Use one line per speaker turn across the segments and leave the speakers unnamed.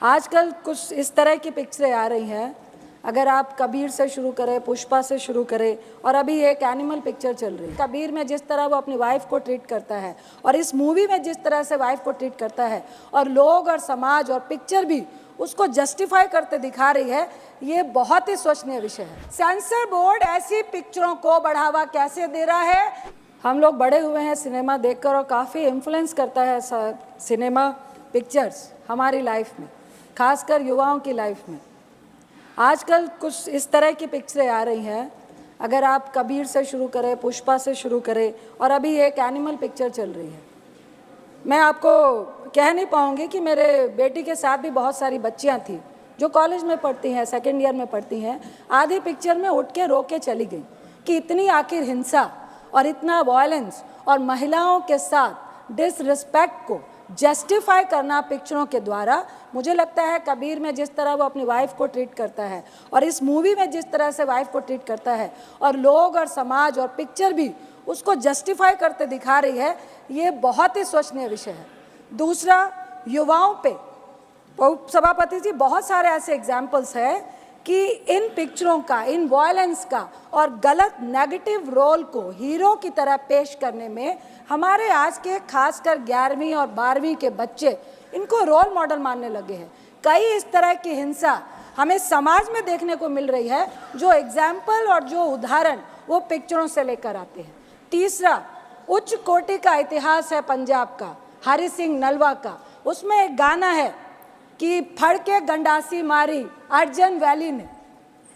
आजकल कुछ इस तरह की पिक्चरें आ रही हैं, अगर आप कबीर से शुरू करें, पुष्पा से शुरू करें, और अभी एक एनिमल पिक्चर चल रही है। कबीर में जिस तरह वो अपनी वाइफ को ट्रीट करता है और इस मूवी में जिस तरह से वाइफ को ट्रीट करता है, और लोग और समाज और पिक्चर भी उसको जस्टिफाई करते दिखा रही है, ये बहुत ही सोचनीय विषय है। सेंसर बोर्ड ऐसी पिक्चरों को बढ़ावा कैसे दे रहा है? हम लोग बड़े हुए हैं सिनेमा देखकर, और काफ़ी इन्फ्लुएंस करता है सिनेमा पिक्चर्स हमारी लाइफ में, खासकर युवाओं की लाइफ में। आजकल कुछ इस तरह की पिक्चरें आ रही हैं, अगर आप कबीर से शुरू करें, पुष्पा से शुरू करें, और अभी एक एनिमल पिक्चर चल रही है। मैं आपको कह नहीं पाऊँगी कि मेरे बेटी के साथ भी बहुत सारी बच्चियाँ थी जो कॉलेज में पढ़ती हैं, सेकेंड ईयर में पढ़ती हैं। आधी पिक्चर में उठ के रो के चली गई कि इतनी आखिर हिंसा और इतना वायलेंस और महिलाओं के साथ डिसरिस्पेक्ट को जस्टिफाई करना पिक्चरों के द्वारा, मुझे लगता है कबीर में जिस तरह वो अपनी वाइफ को ट्रीट करता है और इस मूवी में जिस तरह से वाइफ को ट्रीट करता है, और लोग और समाज और पिक्चर भी उसको जस्टिफाई करते दिखा रही है, ये बहुत ही सोचनीय विषय है। दूसरा, युवाओं पे सभापति जी, बहुत सारे ऐसे एग्जाम्पल्स हैं कि इन पिक्चरों का, इन वायलेंस का और गलत नेगेटिव रोल को हीरो की तरह पेश करने में हमारे आज के खासकर 11वीं और 12वीं के बच्चे इनको रोल मॉडल मानने लगे हैं। कई इस तरह की हिंसा हमें समाज में देखने को मिल रही है, जो एग्जाम्पल और जो उदाहरण वो पिक्चरों से लेकर आते हैं। तीसरा, उच्च कोटि का इतिहास है पंजाब का, हरि सिंह नलवा का। उसमें एक गाना है कि फड़ के गंडासी मारी अर्जन वैली ने।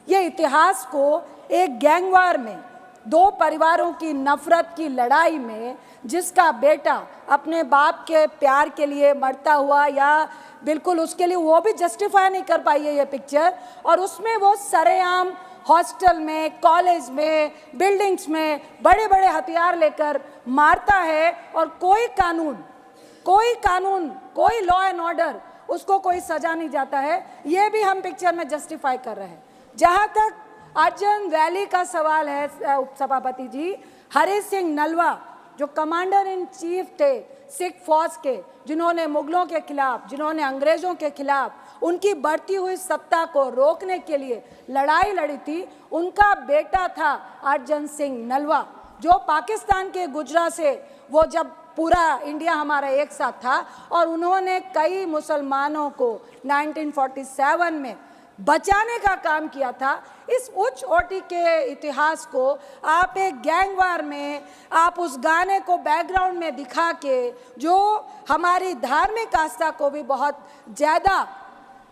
ये इतिहास को एक गैंगवार में, दो परिवारों की नफरत की लड़ाई में, जिसका बेटा अपने बाप के प्यार के लिए मरता हुआ, या बिल्कुल उसके लिए वो भी जस्टिफाई नहीं कर पाई है ये पिक्चर, और उसमें वो सरेआम हॉस्टल में, कॉलेज में, बिल्डिंग्स में बड़े बड़े हथियार लेकर मारता है, और कोई कानून, कोई लॉ एंड ऑर्डर, उसको कोई सजा नहीं जाता है। ये भी हम पिक्चर में जस्टिफाई कर रहे हैं। जहाँ तक अर्जन वैली का सवाल है उपसभापति जी, हरि सिंह नलवा जो कमांडर इन चीफ थे सिख फौज के, जिन्होंने मुगलों के खिलाफ, जिन्होंने अंग्रेजों के खिलाफ उनकी बढ़ती हुई सत्ता को रोकने के लिए लड़ाई लड़ी थी, उनका बेटा था अर्जन सिंह नलवा, जो पाकिस्तान के गुजरा से, वो जब पूरा इंडिया हमारा एक साथ था, और उन्होंने कई मुसलमानों को 1947 में बचाने का काम किया था। इस उच्च कोटि के इतिहास को आप एक गैंगवार में, आप उस गाने को बैकग्राउंड में दिखा के, जो हमारी धार्मिक आस्था को भी बहुत ज़्यादा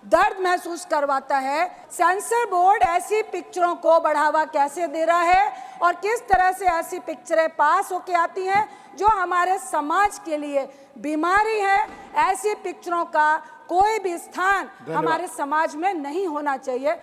दर्द महसूस करवाता है। सेंसर बोर्ड ऐसी पिक्चरों को बढ़ावा कैसे दे रहा है, और किस तरह से ऐसी पिक्चरें पास होके आती हैं जो हमारे समाज के लिए बीमारी है। ऐसी पिक्चरों का कोई भी स्थान हमारे समाज में नहीं होना चाहिए।